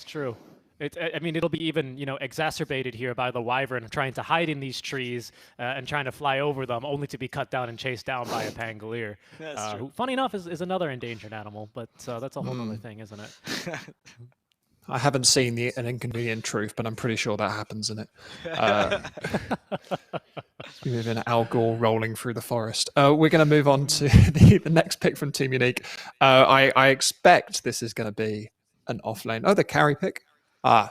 It's true. I mean, it'll be even, exacerbated here by the wyvern trying to hide in these trees and trying to fly over them, only to be cut down and chased down by a pangolier. That's true. Who, funny enough, is another endangered animal, but that's a whole other thing, isn't it? I haven't seen an inconvenient truth, but I'm pretty sure that happens in it. We have an Al Gore rolling through the forest. We're going to move on to the next pick from Team Unique. I expect this is going to be an offlane. Oh, the carry pick.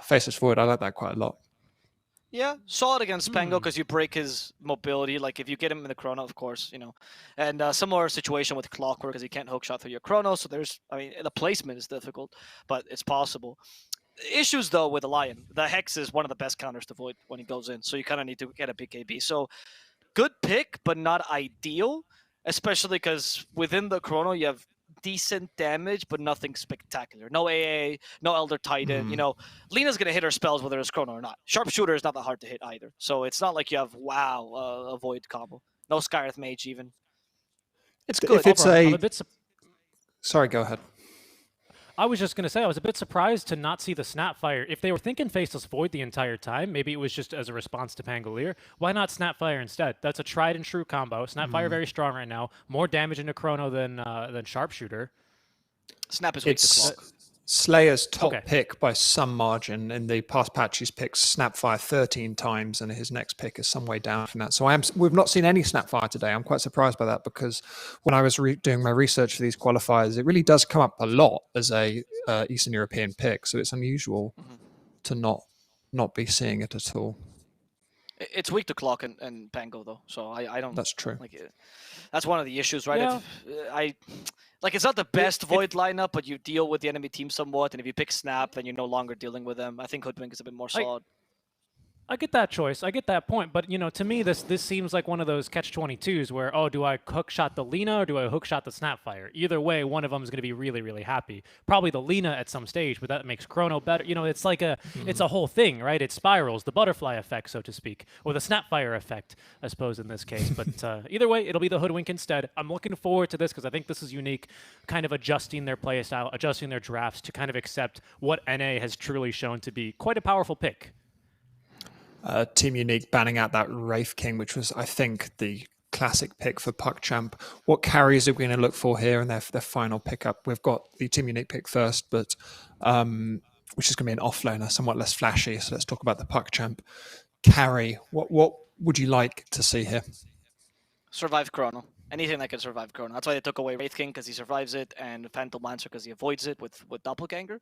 Faceless Void. I like that quite a lot. Yeah, solid against Pango because you break his mobility. Like if you get him in the chrono, of course, And similar situation with Clockwork because he can't hookshot through your chrono. So the placement is difficult, but it's possible. Issues though with the Lion. The Hex is one of the best counters to Void when he goes in. So you kind of need to get a big KB. So good pick, but not ideal, especially because within the chrono you have decent damage, but nothing spectacular. No AA, no Elder Titan. Lena's going to hit her spells whether it's chrono or not. Sharpshooter is not that hard to hit either. So it's not like you have, a Void combo. No Skyreth Mage even. It's good. If it's I'm a bit Sorry, go ahead. I was just going to say, I was a bit surprised to not see the Snapfire. If they were thinking Faceless Void the entire time, maybe it was just as a response to Pangolier. Why not Snapfire instead? That's a tried and true combo. Snapfire very strong right now. More damage into Chrono than Sharpshooter. Snap is weak to clock. Slayer's top pick by some margin. In the past patch, he's picked Snapfire 13 times, and his next pick is some way down from that. So we've not seen any Snapfire today. I'm quite surprised by that because when I was doing my research for these qualifiers, it really does come up a lot as a Eastern European pick. So it's unusual to not be seeing it at all. It's weak to clock and Pango though, so I don't. That's true. That's one of the issues, right? Yeah. It's not the best Void lineup, but you deal with the enemy team somewhat, and if you pick Snap, then you're no longer dealing with them. I think Hoodwink is a bit more solid. I get that choice. I get that point. But, to me, this seems like one of those catch-22s where, do I hookshot the Lina or do I hookshot the Snapfire? Either way, one of them is going to be really, really happy. Probably the Lina at some stage, but that makes Chrono better. It's like it's a whole thing, right? It spirals, the butterfly effect, so to speak, or the Snapfire effect, I suppose, in this case. But either way, it'll be the Hoodwink instead. I'm looking forward to this because I think this is unique, kind of adjusting their playstyle, adjusting their drafts to kind of accept what NA has truly shown to be quite a powerful pick. Team Unique banning out that Wraith King, which was, I think, the classic pick for PuckChamp. What carries are we going to look for here in their final pickup? We've got the Team Unique pick first, but which is going to be an offlaner, somewhat less flashy. So let's talk about the PuckChamp carry. What would you like to see here? Survive Chrono. Anything that can survive Chrono. That's why they took away Wraith King because he survives it, and Phantom Lancer because he avoids it with Doppelganger.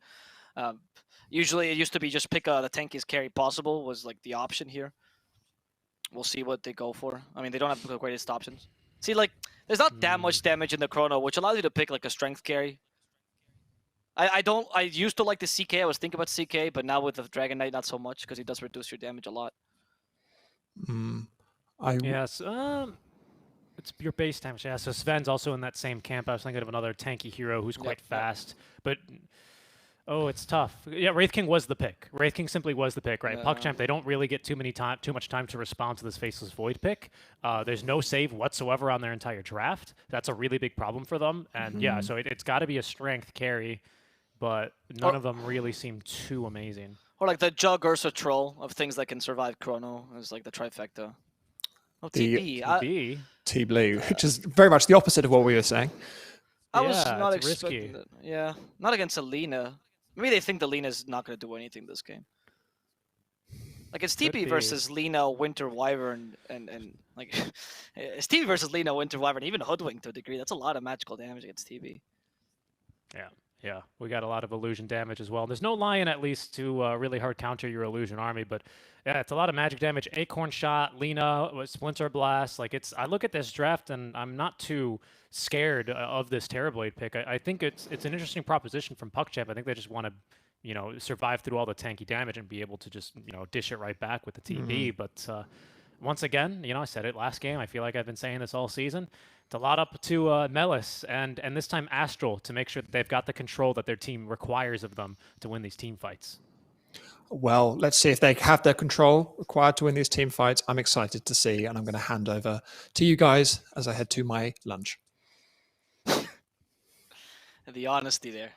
Usually it used to be just pick the tankiest carry possible was like the option here. We'll see what they go for. I mean, they don't have the greatest options. See, there's not that much damage in the Chrono, which allows you to pick like a strength carry. I used to like the CK. I was thinking about CK, but now with the Dragon Knight, not so much because he does reduce your damage a lot. Yes. It's your base damage. Yeah, so Sven's also in that same camp. I was thinking of another tanky hero who's quite fast, but... Oh, it's tough. Yeah, Wraith King was the pick. Wraith King simply was the pick, right? PuckChamp, they don't really get too much time to respond to this Faceless Void pick. There's no save whatsoever on their entire draft. That's a really big problem for them. And yeah, so it's got to be a strength carry, but none of them really seem too amazing. Or like the Jug Ursa Troll of things that can survive Chrono is like the trifecta. Oh, TB. T-Blue, which is very much the opposite of what we were saying. I was not expecting that. Yeah, not against Alina. Maybe they think the Lina's not going to do anything this game. Like it's TP versus Lina, Winter Wyvern, and like it's TP versus Lina, Winter Wyvern, even Hoodwink to a degree. That's a lot of magical damage against TP. Yeah, we got a lot of illusion damage as well. There's no Lion at least to really hard counter your illusion army, but yeah, it's a lot of magic damage. Acorn Shot, Lina, Splinter Blast. I look at this draft and I'm not too scared of this Terrorblade pick. I think it's an interesting proposition from PuckChamp. I think they just want to, survive through all the tanky damage and be able to just, dish it right back with the TB. But once again, I said it last game. I feel like I've been saying this all season. It's a lot up to Melis and this time Astral to make sure that they've got the control that their team requires of them to win these team fights. Well, let's see if they have the control required to win these team fights. I'm excited to see, and I'm going to hand over to you guys as I head to my lunch. The honesty there.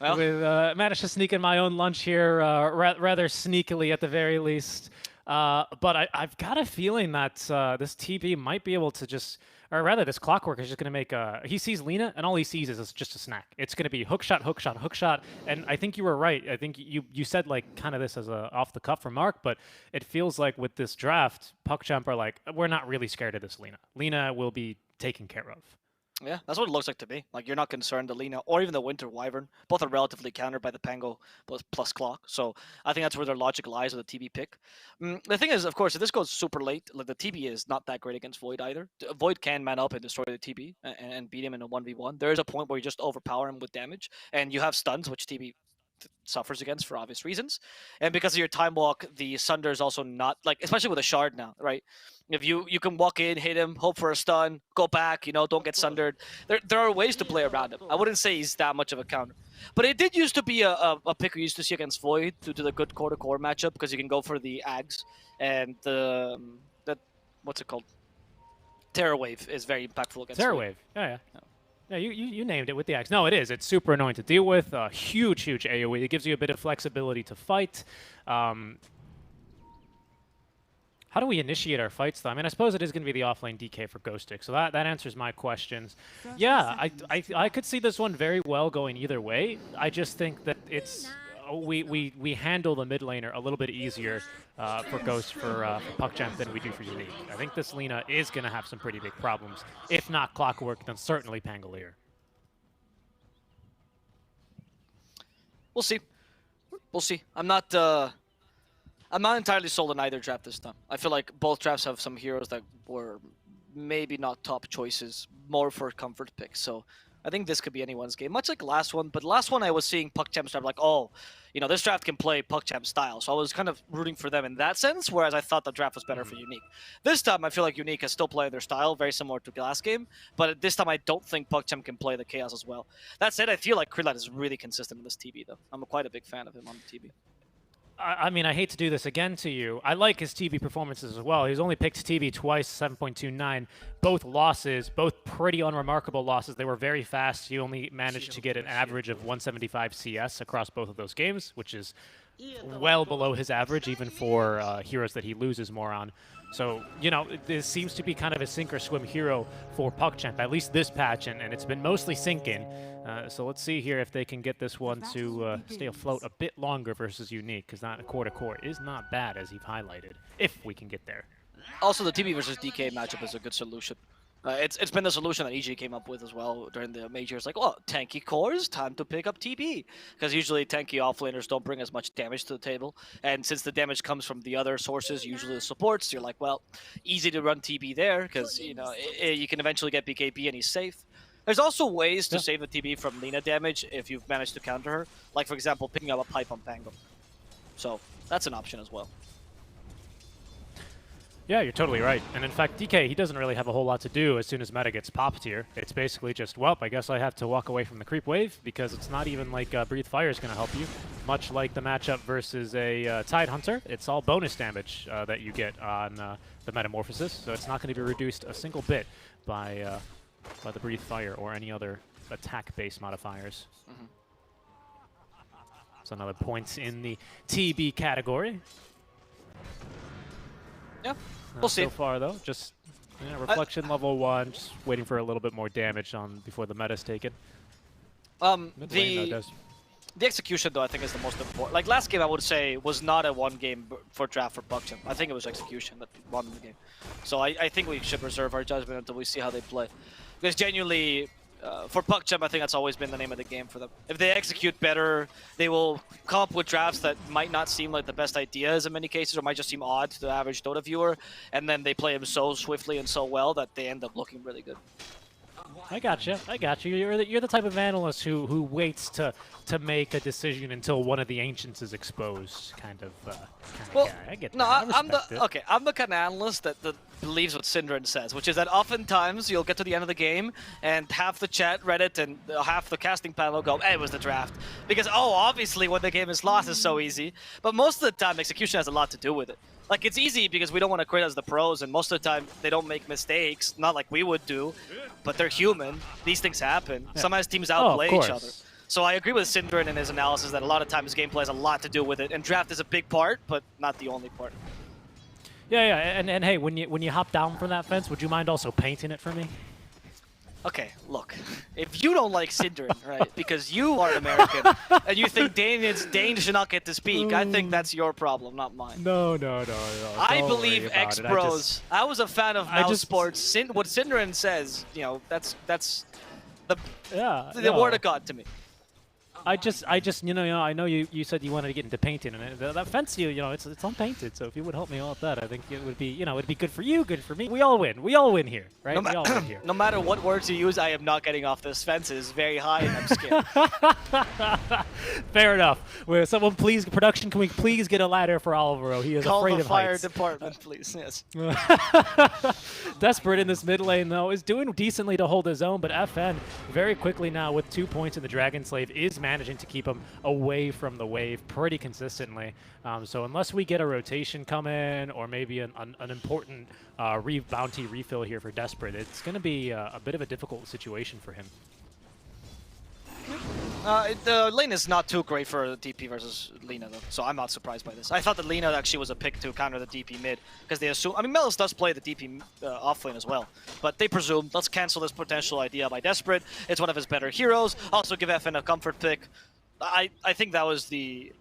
Well, With managed to sneak in my own lunch here, rather sneakily at the very least. But I've got a feeling that this TB might be able to just, or rather, this Clockwork is just going to make he sees Lina, and all he sees is just a snack. It's going to be hook shot, hook shot, hook shot. And I think you were right. I think you said like kind of this as a off the cuff remark, but it feels like with this draft, PuckChamp are like, we're not really scared of this Lina. Lina will be taken care of. yeah, that's what it looks like to me. Like, you're not concerned, the Lina or even the Winter Wyvern. Both are relatively countered by the Pango plus Clock. So I think that's where their logic lies with the TB pick. The thing is, of course, if this goes super late, like the TB is not that great against Void either. Void can man up and destroy the TB and beat him in a 1v1. There is a point where you just overpower him with damage, and you have stuns, which TB suffers against for obvious reasons. And because of your time walk, the Sunder is also not, like, especially with a shard now, right? If you can walk in, hit him, hope for a stun, go back, don't get sundered. There are ways to play around him. I wouldn't say he's that much of a counter. But it did used to be a pick we used to see against Void due to the good core-to-core matchup, because you can go for the Ags and the what's it called? Terror Wave is very impactful against Terror Void. Wave, yeah. Yeah, you named it with the axe. No, it is. It's super annoying to deal with. Huge AoE. It gives you a bit of flexibility to fight. How do we initiate our fights, though? I mean, I suppose it is going to be the offlane DK for Ghost Stick, so that answers my questions. Yeah, I could see this one very well going either way. I just think that it's we handle the mid laner a little bit easier for Ghost for PuckChamp than we do for Unique. I think this Lina is going to have some pretty big problems. If not Clockwork, then certainly Pangolier. We'll see. We'll see. I'm not entirely sold on either draft this time. I feel like both drafts have some heroes that were maybe not top choices, more for comfort picks. So I think this could be anyone's game, much like last one. But last one I was seeing PuckChamp's draft like, oh, this draft can play PuckChamp style. So I was kind of rooting for them in that sense, whereas I thought the draft was better for Unique. This time I feel like Unique has still played their style, very similar to last game. But this time I don't think PuckChamp can play the Chaos as well. That said, I feel like Krillad is really consistent in this TB, though. I'm quite a big fan of him on the TB. I mean, I hate to do this again to you. I like his TV performances as well. He's only picked TV twice, 7.29. Both losses, both pretty unremarkable losses. They were very fast. He only managed to get an average of 175 CS across both of those games, which is well below his average, even for heroes that he loses more on. So, this seems to be kind of a sink or swim hero for PuckChamp, at least this patch, and it's been mostly sinking. So let's see here if they can get this one to stay afloat a bit longer versus Unique, because that core-to-core is not bad, as you've highlighted, if we can get there. Also, the TB versus DK matchup is a good solution. It's been the solution that EG came up with as well during the majors. Like, oh, tanky cores, time to pick up TB. Because usually tanky offlaners don't bring as much damage to the table. And since the damage comes from the other sources, usually the supports, you're like, well, easy to run TB there because, you can eventually get BKB and he's safe. There's also ways to save the TB from Lina damage if you've managed to counter her. Like, for example, picking up a pipe on Pango. So that's an option as well. Yeah, you're totally right. And in fact, DK, he doesn't really have a whole lot to do as soon as meta gets popped here. It's basically just, well, I guess I have to walk away from the creep wave because it's not even like Breathe Fire is going to help you. Much like the matchup versus a Tide Hunter, it's all bonus damage that you get on the Metamorphosis, so it's not going to be reduced a single bit by the Breathe Fire or any other attack-based modifiers. So another points in the TB category. Yeah, we'll see. So far, though, just reflection level 1, just waiting for a little bit more damage before the meta's taken. The execution, though, I think is the most important. Like, last game, I would say, was not a one-game for draft for PuckChamp. I think it was execution that won the game. So I think we should reserve our judgment until we see how they play. Because genuinely, for PuckChamp, I think that's always been the name of the game for them. If they execute better, they will come up with drafts that might not seem like the best ideas in many cases, or might just seem odd to the average Dota viewer, and then they play them so swiftly and so well that they end up looking really good. I got you. You're the type of analyst who waits to make a decision until one of the ancients is exposed, kind of guy. I get that. No, I'm the kind of analyst that believes what Syndren says, which is that oftentimes you'll get to the end of the game and half the chat, Reddit, and half the casting panel go, hey, it was the draft. Because, obviously when the game is lost is so easy. But most of the time, execution has a lot to do with it. Like, it's easy because we don't want to criticize the pros, and most of the time they don't make mistakes, not like we would do, but they're human. These things happen. Yeah. Sometimes teams outplay each other. So I agree with Synderen in his analysis that a lot of times gameplay has a lot to do with it, and draft is a big part, but not the only part. Yeah, and hey, when you hop down from that fence, would you mind also painting it for me? Okay, look, if you don't like Synderen, right, because you are American, and you think Danes should not get to speak, I think that's your problem, not mine. No. I believe X-Bros. I was a fan of Mouse Sports. What Synderen says, you know, that's the word of God to me. I just, you know, I know you said you wanted to get into painting, and that fence, you know, it's unpainted. So if you would help me out with that, I think it would be, you know, it'd be good for you, good for me. We all win. We all win here, right? We all win here. No matter what words you use, I am not getting off this fence. It is very high, and I'm scared. Fair enough. Well, someone please, production, can we please get a ladder for Alvaro? He is afraid of heights. Call the fire department, please. Yes. Desperate in this mid lane, though, is doing decently to hold his own, but FN very quickly now with 2 points in the Dragon Slave is managing to keep him away from the wave pretty consistently. So unless we get a rotation come in or maybe an important bounty refill here for Desperate, it's going to be a bit of a difficult situation for him. The lane is not too great for DP versus Lina, though, so I'm not surprised by this. I thought that Lina actually was a pick to counter the DP mid, because they assume... I mean, Melis does play the DP off lane as well, but they presume, let's cancel this potential idea by Desperate. It's one of his better heroes. Also give FN a comfort pick. I think that was the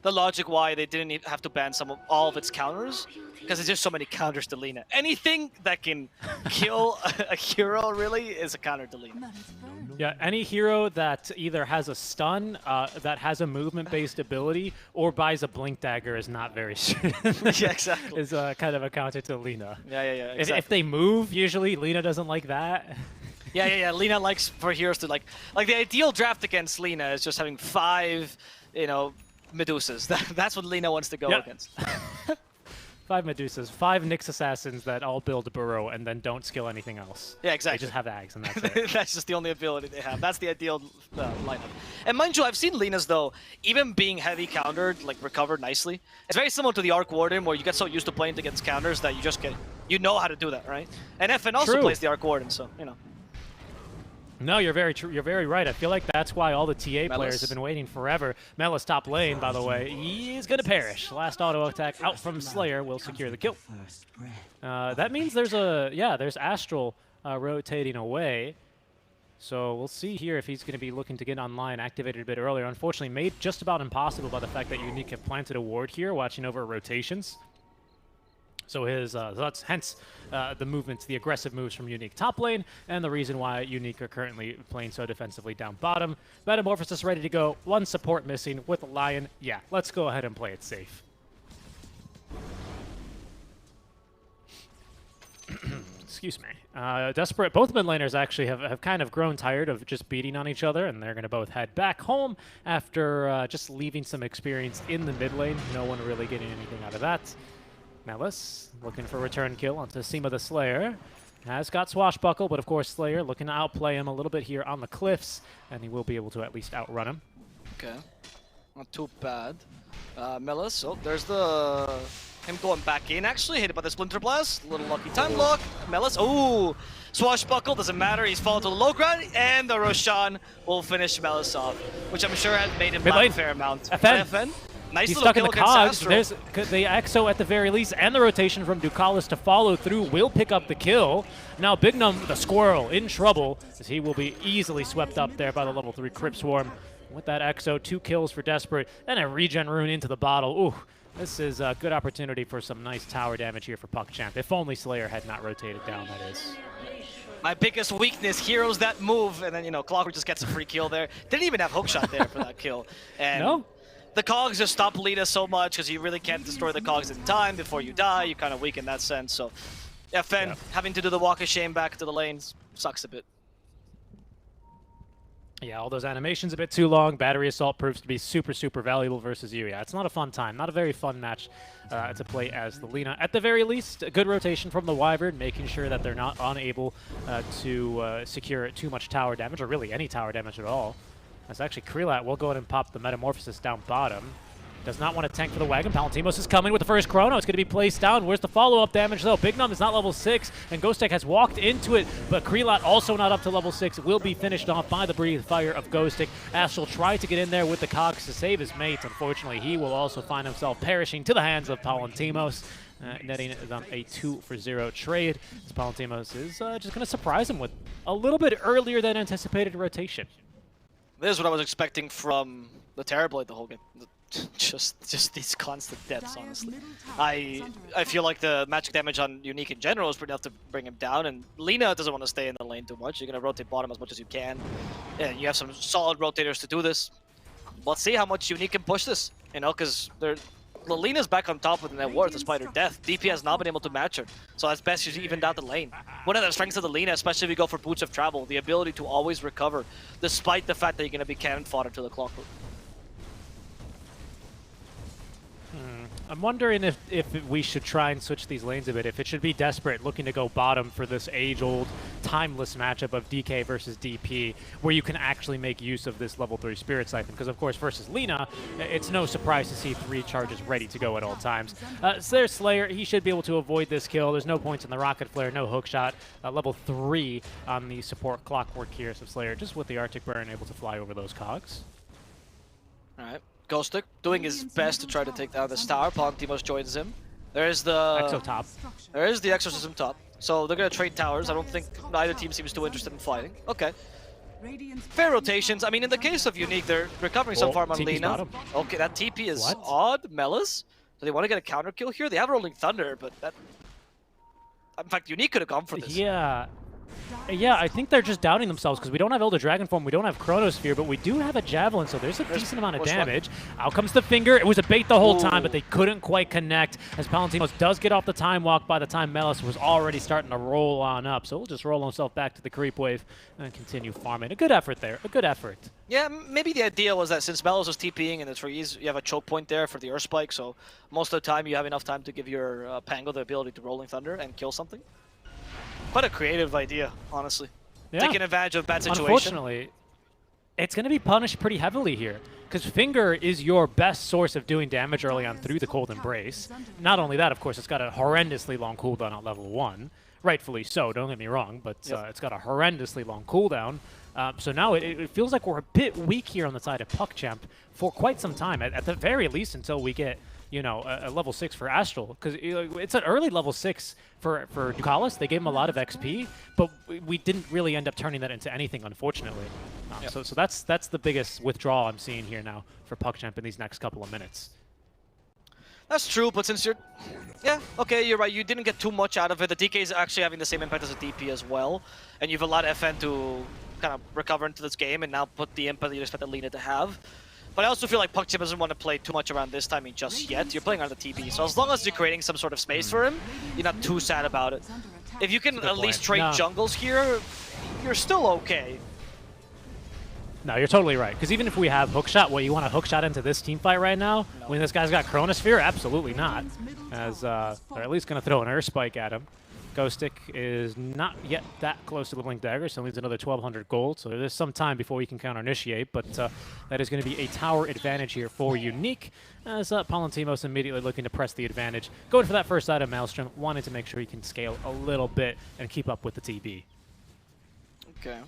logic why they didn't have to ban all of its counters, because there's just so many counters to Lina. Anything that can kill a hero, really, is a counter to Lina. Yeah, any hero that either has a stun, that has a movement-based ability, or buys a blink dagger is not very Yeah, exactly. is kind of a counter to Lina. Yeah, exactly. If they move, usually Lina doesn't like that. Yeah. Lina likes for heroes to like the ideal draft against Lina is just having 5, you know, Medusas. That's what Lina wants to go against. 5 Medusas, 5 Nyx Assassins that all build a burrow and then don't skill anything else. Yeah, exactly. They just have Ags and that's it. That's just the only ability they have. That's the ideal lineup. And mind you, I've seen Lina's, though, even being heavy countered, like, recovered nicely. It's very similar to the Arc Warden, where you get so used to playing against counters that you just get... You know how to do that, right? And FN also plays the Arc Warden, so, you know. No, you're very true. You're very right. I feel like that's why all the TA players have been waiting forever. Melis top lane, by the way, he's going to perish. Last auto attack out from Slayer will secure the kill. That means there's there's Astral rotating away. So we'll see here if he's going to be looking to get online, activated a bit earlier. Unfortunately, made just about impossible by the fact that Unique have planted a ward here, watching over rotations. So his that's hence the movements, the aggressive moves from Unique top lane, and the reason why Unique are currently playing so defensively down bottom. Metamorphosis ready to go. 1 support missing with Lion. Yeah, let's go ahead and play it safe. Excuse me. Desperate, both mid laners actually have kind of grown tired of just beating on each other, and they're going to both head back home after just leaving some experience in the mid lane. No one really getting anything out of that. Melis looking for a return kill onto Seema the Slayer. Has got Swashbuckle, but of course Slayer looking to outplay him a little bit here on the cliffs, and he will be able to at least outrun him. Okay, not too bad. Melis, there's him going back in, actually, hit by the Splinter Blast. Little lucky time block. Melis, Swashbuckle, doesn't matter, he's fallen to the low ground, and the Roshan will finish Melis off, which I'm sure has made him laugh a fair amount. FN. Nice He's little stuck in the kill cogs. against There's the Exo at the very least, and the rotation from Ducalis to follow through will pick up the kill. Now Bignum, the Squirrel, in trouble, as he will be easily swept up there by the level 3 Crypt Swarm. With that Exo, 2 kills for Desperate, and a regen rune into the bottle. Ooh, this is a good opportunity for some nice tower damage here for PuckChamp. If only Slayer had not rotated down, that is. My biggest weakness, heroes that move, and then, you know, Clockwork just gets a free kill there. Didn't even have hookshot there for that kill. And no? The cogs just stop Lita so much because you really can't destroy the cogs in time before you die. You kind of weak in that sense. So, FN having to do the walk of shame back to the lanes sucks a bit. Yeah, all those animations a bit too long. Battery Assault proves to be super, super valuable versus you. Yeah, it's not a fun time. Not a very fun match to play as the Lina. At the very least, a good rotation from the Wyvern, making sure that they're not unable to secure too much tower damage, or really any tower damage at all. That's actually Krelat will go ahead and pop the Metamorphosis down bottom. Does not want to tank for the wagon. Palantimos is coming with the first chrono. It's going to be placed down. Where's the follow-up damage, though? Big Num is not level 6, and Ghostek has walked into it, but Krelot also not up to level 6. It will be finished off by the Breathe Fire of Ghostek. Astral tried to get in there with the cogs to save his mate. Unfortunately, he will also find himself perishing to the hands of Palantimos. Netting on a 2-for-0 trade. As Palantimos is just going to surprise him with a little bit earlier than anticipated rotation. This is what I was expecting from the Terrorblade the whole game. Just these constant deaths, honestly. I feel like the magic damage on Unique in general is pretty enough to bring him down, and Lina doesn't want to stay in the lane too much. You're going to rotate bottom as much as you can, and you have some solid rotators to do this. Let's see how much Unique can push this, you know, because Lina's back on top with the net worth despite her death. DP has not been able to match her, so as best she's evened out the lane. One of the strengths of the Lina, especially if you go for Boots of Travel, the ability to always recover, despite the fact that you're going to be cannon fodder to the Clockwork. I'm wondering if we should try and switch these lanes a bit. If it should be Desperate looking to go bottom for this age-old, timeless matchup of DK versus DP, where you can actually make use of this level 3 Spirit Siphon. Because, of course, versus Lina, it's no surprise to see 3 charges ready to go at all times. There's Slayer. He should be able to avoid this kill. There's no points in the Rocket Flare, no hookshot. Level 3 on the support Clockwork here. So Slayer, just with the Arctic Burn, able to fly over those cogs. All right. Ghostek doing his best to try to take down this tower. Palantimos joins him. There's the Exo top. There is the Exorcism top. So they're gonna trade towers. I don't think neither team seems too interested in fighting. Okay. Fair rotations. I mean, in the case of Unique, they're recovering some farm on TP's Lina. bottom. Okay, that TP is What? odd. Melis. Do they want to get a counter kill here? They have Rolling Thunder, but that. In fact, Unique could have gone for this. Yeah, I think they're just doubting themselves because we don't have Elder Dragon Form, we don't have Chronosphere, but we do have a Javelin, so there's a decent amount of damage. Out comes the finger. It was a bait the whole time, but they couldn't quite connect as Palantimos does get off the time walk by the time Melis was already starting to roll on up. So he'll just roll himself back to the creep wave and continue farming. A good effort there, a good effort. Yeah, maybe the idea was that since Melis was TPing in the trees, you have a choke point there for the Earth Spike, so most of the time you have enough time to give your Pango the ability to Rolling Thunder and kill something. Quite a creative idea, honestly. Yeah. Taking advantage of bad situation. Unfortunately, it's going to be punished pretty heavily here because Finger is your best source of doing damage early on through the Cold Embrace. Not only that, of course, it's got a horrendously long cooldown at level 1. Rightfully so, don't get me wrong, but it's got a horrendously long cooldown. So now it feels like we're a bit weak here on the side of PuckChamp for quite some time, at the very least until we get, you know, a level 6 for Astral, because it's an early level 6 for Ducalis. They gave him a lot of XP, but we didn't really end up turning that into anything, unfortunately. So that's the biggest withdrawal I'm seeing here now for PuckChamp in these next couple of minutes. That's true, but since you're... Yeah, okay, you're right. You didn't get too much out of it. The DK is actually having the same impact as a DP as well, and you've allowed FN to kind of recover into this game and now put the impact that you expect Lina to have. But I also feel like PuckChamp doesn't want to play too much around this timing just yet. You're playing on the TP, so as long as you're creating some sort of space for him, you're not too sad about it. If you can at least trade jungles here, you're still okay. No, you're totally right. Because even if we have hookshot, what, you want to hookshot into this team fight right now? No. When this guy's got Chronosphere? Absolutely not. As they're at least going to throw an Earth Spike at him. Ghostek is not yet that close to the Blink Dagger, so needs another 1,200 gold. So there's some time before we can counter-initiate, but that is going to be a tower advantage here for Unique, as Palantimos immediately looking to press the advantage. Going for that first item, Maelstrom, wanting to make sure he can scale a little bit and keep up with the TB. Okay.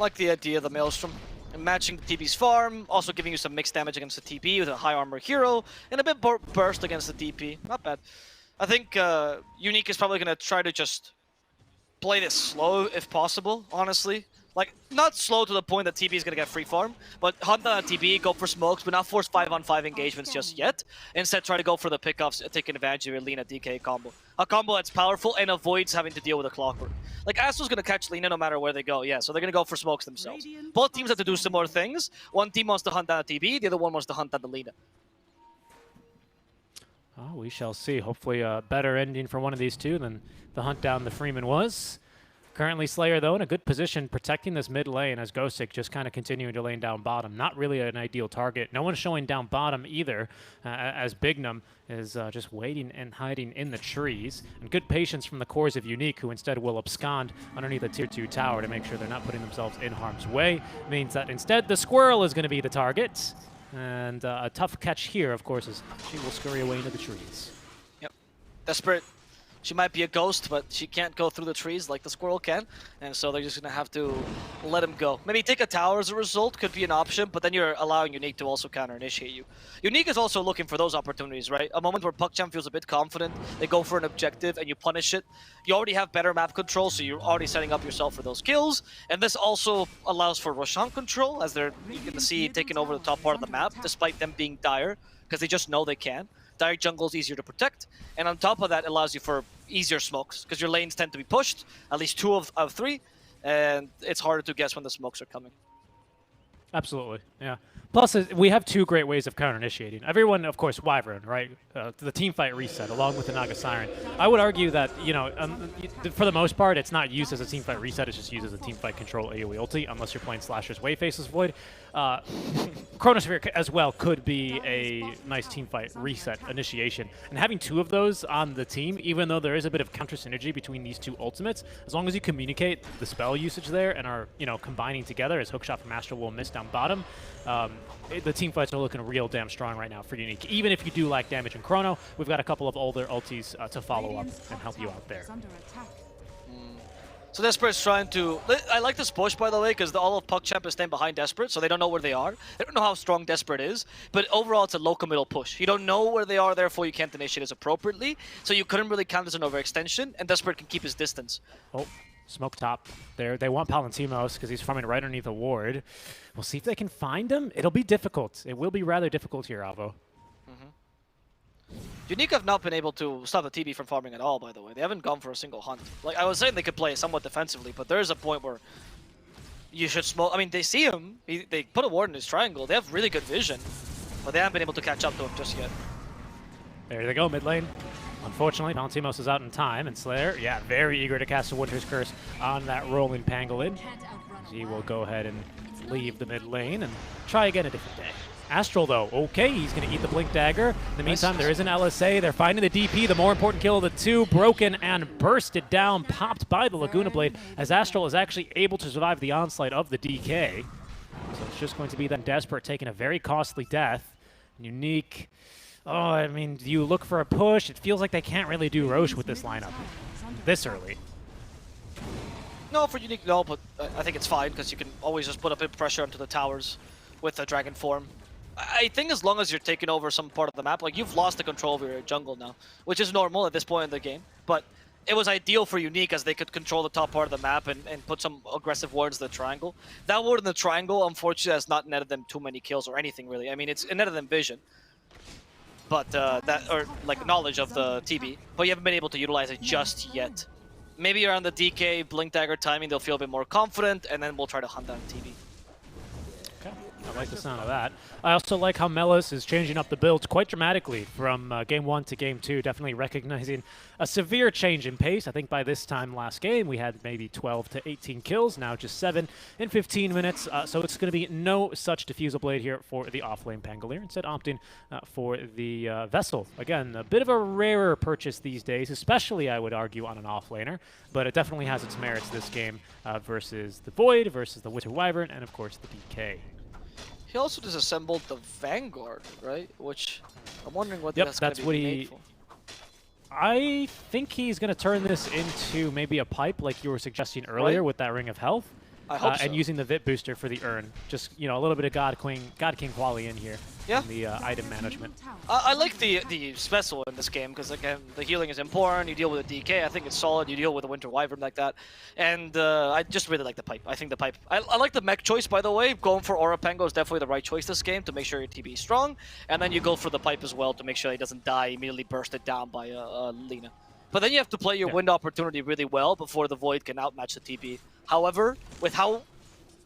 Like the idea of the Maelstrom. And matching the TB's farm, also giving you some mixed damage against the TB with a high armor hero, and a bit burst against the DP. Not bad. I think Unique is probably going to try to just play this slow if possible, honestly. Like, not slow to the point that TB is going to get free farm, but hunt down a TB, go for smokes, but not force 5-on-5 engagements just yet. Instead, try to go for the pickoffs, taking advantage of your Lina DK combo. A combo that's powerful and avoids having to deal with a Clockwork. Like, Astral's going to catch Lina no matter where they go, yeah, so they're going to go for smokes themselves. Both teams have to do similar things. One team wants to hunt down a TB, the other one wants to hunt down the Lina. Oh, we shall see. Hopefully a better ending for one of these two than the hunt down the Freeman was. Currently Slayer, though, in a good position protecting this mid lane as Ghostek just kind of continuing to lane down bottom. Not really an ideal target. No one's showing down bottom either, as Bignum is just waiting and hiding in the trees. And good patience from the cores of Unique, who instead will abscond underneath a tier 2 tower to make sure they're not putting themselves in harm's way. Means that instead the Squirrel is going to be the target. And a tough catch here, of course, is she will scurry away into the trees. Yep. Desperate. She might be a ghost, but she can't go through the trees like the squirrel can, and so they're just gonna have to let him go. Maybe take a tower as a result could be an option, but then you're allowing Unique to also counter-initiate you. Unique is also looking for those opportunities, right? A moment where PuckChamp feels a bit confident, they go for an objective, and you punish it. You already have better map control, so you're already setting up yourself for those kills, and this also allows for Roshan control, as they're, you can see, taking over the top part of the map, despite them being dire, because they just know they can. Direct jungle is easier to protect, and on top of that, it allows you for easier smokes, because your lanes tend to be pushed, at least 2 of 3, and it's harder to guess when the smokes are coming. Absolutely, yeah. Plus, we have 2 great ways of counter-initiating. Everyone, of course, Wyvern, right? The team fight reset, along with the Naga Siren. I would argue that, you know, for the most part, it's not used as a team fight reset. It's just used as a team fight control AoE ulti, unless you're playing Slasher's Waveface's Void. Chronosphere as well could be a nice team fight reset initiation. And having 2 of those on the team, even though there is a bit of counter synergy between these 2 ultimates, as long as you communicate the spell usage there and are, you know, combining together, as Hookshot from Astral will miss down bottom, the team fights are looking real damn strong right now for Unique. Even if you do lack damage in Chrono, we've got a couple of older ultis to follow up and help you out there. So Desperate's trying to... I like this push, by the way, because all of PuckChamp is staying behind Desperate, so they don't know where they are. They don't know how strong Desperate is, but overall it's a low committal push. You don't know where they are, therefore you can't initiate as appropriately, so you couldn't really count as an overextension, and Desperate can keep his distance. Oh, smoke top there. They want Palantimos because he's farming right underneath a ward. We'll see if they can find him. It'll be difficult. It will be rather difficult here, Avo. Unique have not been able to stop the TB from farming at all, by the way. They haven't gone for a single hunt. Like, I was saying they could play somewhat defensively, but there is a point where you should smoke. I mean, they see him. They put a ward in his triangle. They have really good vision, but they haven't been able to catch up to him just yet. There they go, mid lane. Unfortunately, Palantimos is out in time, and Slayer, yeah, very eager to cast a Winter's Curse on that rolling Pangolin. He will go ahead and leave the mid lane and try again a different day. Astral, though, okay, he's going to eat the Blink Dagger. In the meantime, there is an LSA. They're finding the DP, the more important kill of the 2. Broken and bursted down, popped by the Laguna Blade, as Astral is actually able to survive the onslaught of the DK. So it's just going to be then Desperate taking a very costly death. Unique. Oh, I mean, do you look for a push? It feels like they can't really do Roche with this lineup this early. No, for Unique, no, but I think it's fine, because you can always just put a bit of pressure onto the towers with the Dragon form. I think as long as you're taking over some part of the map, like, you've lost the control over your jungle now, which is normal at this point in the game, but it was ideal for Unique as they could control the top part of the map and put some aggressive wards in the triangle. That ward in the triangle, unfortunately, has not netted them too many kills or anything, really. I mean, it netted them vision, but like, knowledge of the TB, but you haven't been able to utilize it just yet. Maybe around the DK, Blink Dagger timing, they'll feel a bit more confident, and then we'll try to hunt down TB. Okay, I like the sound of that. I also like how Melis is changing up the builds quite dramatically from Game 1 to Game 2, definitely recognizing a severe change in pace. I think by this time last game we had maybe 12 to 18 kills, now just 7 in 15 minutes, so it's going to be no such Diffusal Blade here for the offlane Pangolier, instead opting for the Vessel. Again, a bit of a rarer purchase these days, especially I would argue on an offlaner, but it definitely has its merits this game versus the Void, versus the Winter Wyvern, and of course the DK. He also disassembled the Vanguard, right? Which I'm wondering what that's going to what be made for. I think he's going to turn this into maybe a pipe, like you were suggesting earlier, with that Ring of Health. I hope so. And using the Vit booster for the urn. Just, you know, a little bit of God King quality in here. Yeah. In the item management. I like the Vessel in this game because, again, the healing is important. You deal with a DK. I think it's solid. You deal with a Winter Wyvern like that. And I just really like the pipe. I think the pipe... I like the mech choice, by the way. Going for Aura Pango is definitely the right choice this game to make sure your TB is strong. And then you go for the pipe as well to make sure he doesn't die immediately bursted down by Lina. But then you have to play your wind opportunity really well before the Void can outmatch the TB. However, with how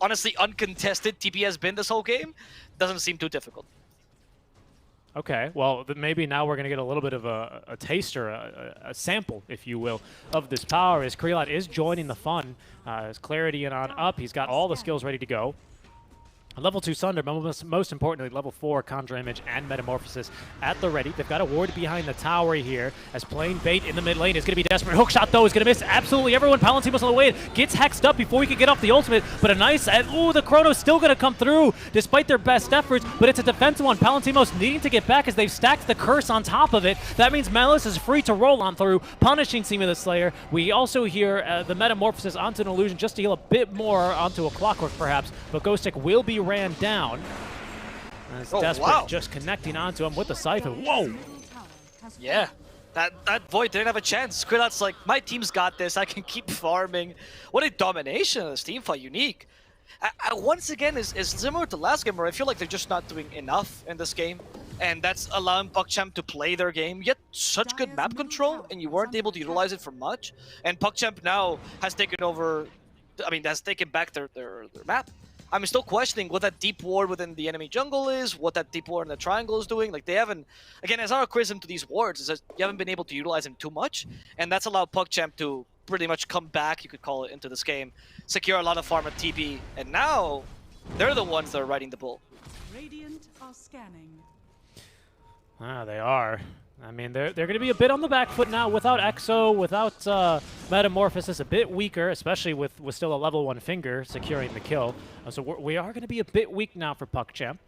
honestly uncontested TB has been this whole game, doesn't seem too difficult. Okay, well, maybe now we're going to get a little bit of a taster, a sample, if you will, of this power, as Krelot is joining the fun. As Clarity and on up, he's got all the skills ready to go. Level 2 Sunder, but most importantly, level 4 Conjure Image and Metamorphosis at the ready. They've got a ward behind the tower here, as playing bait in the mid lane is going to be desperate. Hookshot, though, is going to miss absolutely everyone. Palantimos on the way, gets hexed up before he can get off the ultimate, but a nice, ooh, the Chrono's still going to come through, despite their best efforts, but it's a defensive one. Palantimos needing to get back as they've stacked the curse on top of it. That means Malice is free to roll on through, punishing Seema the Slayer. We also hear the Metamorphosis onto an Illusion just to heal a bit more onto a Clockwork, perhaps, but Ghostic will be ran down. As Desperate just connecting onto him with the Siphon. Whoa! Yeah, that Void didn't have a chance. Skrillat's like, my team's got this. I can keep farming. What a domination of this team fight. Unique. Once again, is similar to last game where I feel like they're just not doing enough in this game. And that's allowing PuckChamp to play their game. Yet such good map control, and you weren't able to utilize it for much. And PuckChamp now has taken over, I mean, has taken back their map. I'm still questioning what that deep ward within the enemy jungle is, what that deep ward in the triangle is doing. Like, they haven't, again, as our criticism to these wards is that you haven't been able to utilize them too much, and that's allowed PuckChamp to pretty much come back, you could call it, into this game, secure a lot of farm at TP, and now they're the ones that are riding the bull. Radiant are scanning. Ah, they are. I mean, they're going to be a bit on the back foot now without Exo, without Metamorphosis, a bit weaker, especially with still a level 1 finger securing the kill. So we are going to be a bit weak now for PuckChamp.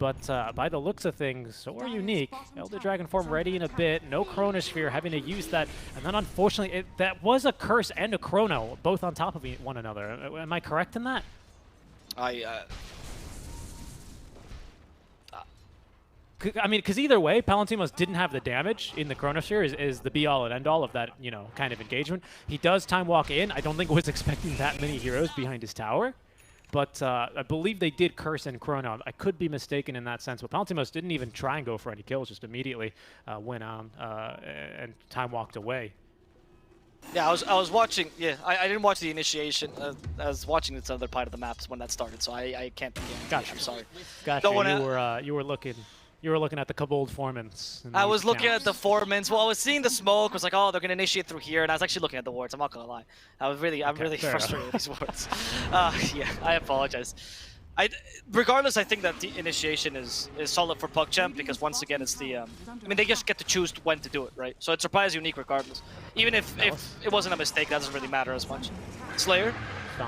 But by the looks of things, so are Unique. Elder Dragon form ready in a bit. No Chronosphere, having to use that. And then unfortunately, that was a Curse and a Chrono, both on top of one another. Am I correct in that? I mean, because either way, Palantimos didn't have the damage in the Chronosphere is the be-all and end-all of that, you know, kind of engagement. He does time walk in. I don't think was expecting that many heroes behind his tower. But I believe they did Curse and Chrono. I could be mistaken in that sense, but Palantimos didn't even try and go for any kills, just immediately went on and time walked away. Yeah, I was watching. Yeah, I didn't watch the initiation. I was watching this other part of the maps when that started, so I can't be guaranteed. Gotcha. I'm sorry. Gotcha. You were looking at the Kabold Formants. I was looking at the Formants. Well, I was seeing the smoke. Was like, oh, they're gonna initiate through here, and I was actually looking at the wards. I'm not gonna lie. I'm really frustrated with these wards. Yeah, I apologize. Regardless, I think that the initiation is solid for PuckChamp because once again, it's the. I mean, they just get to choose when to do it, right? So it surprises Unique regardless. Even if it wasn't a mistake, that doesn't really matter as much. Slayer.